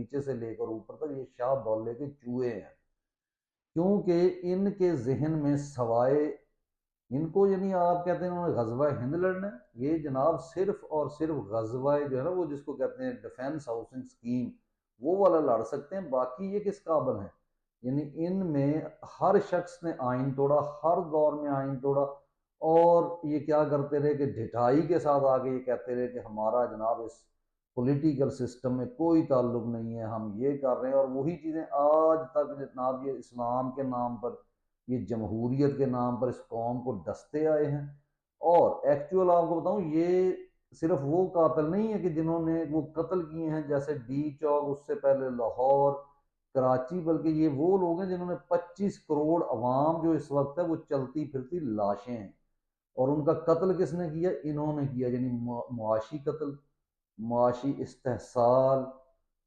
نیچے سے لے کر اوپر تک یہ شاہ دولے کے چوہے ہیں، کیونکہ ان کے ذہن میں سوائے ان کو، یعنی آپ کہتے ہیں انہوں نے غزوہ ہند لڑنا ہے، یہ جناب صرف اور صرف غزوہ جو ہے نا وہ جس کو کہتے ہیں ڈیفینس ہاؤسنگ اسکیم، وہ والا لڑ سکتے ہیں، باقی یہ کس قابل ہیں؟ یعنی ان میں ہر شخص نے آئین توڑا، ہر دور میں آئین توڑا، اور یہ کیا کرتے رہے کہ ڈھٹائی کے ساتھ آگے یہ کہتے رہے کہ ہمارا جناب اس پولیٹیکل سسٹم میں کوئی تعلق نہیں ہے، ہم یہ کر رہے ہیں، اور وہی چیزیں آج تک جناب یہ اسلام کے نام پر، یہ جمہوریت کے نام پر اس قوم کو ڈستے آئے ہیں۔ اور ایکچوئل آپ کو بتاؤں، یہ صرف وہ قاتل نہیں ہے کہ جنہوں نے وہ قتل کیے ہیں جیسے ڈی چوک، اس سے پہلے لاہور، کراچی، بلکہ یہ وہ لوگ ہیں جنہوں نے 25 کروڑ عوام جو اس وقت ہے وہ چلتی پھرتی لاشیں ہیں، اور ان کا قتل کس نے کیا؟ انہوں نے کیا، یعنی معاشی قتل، معاشی استحصال،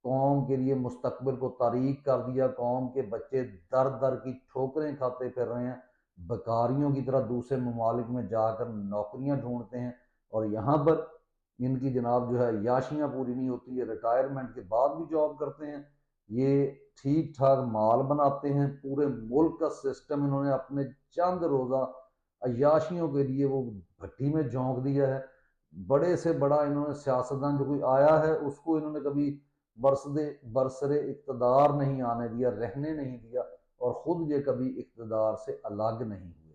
قوم کے لیے مستقبل کو تاریک کر دیا، قوم کے بچے در در کی ٹھوکریں کھاتے پھر رہے ہیں، بیکاریوں کی طرح دوسرے ممالک میں جا کر نوکریاں ڈھونڈتے ہیں، اور یہاں پر ان کی جناب جو ہے عیاشیاں پوری نہیں ہوتی ہے، ریٹائرمنٹ کے بعد بھی جاب کرتے ہیں، یہ ٹھیک ٹھاک مال بناتے ہیں، پورے ملک کا سسٹم انہوں نے اپنے چند روزہ عیاشیوں کے لیے وہ بھٹی میں جھونک دیا ہے۔ بڑے سے بڑا انہوں نے سیاستدان جو کوئی آیا ہے اس کو انہوں نے کبھی برسر اقتدار نہیں آنے دیا، رہنے نہیں دیا، اور خود یہ کبھی اقتدار سے الگ نہیں ہوئے۔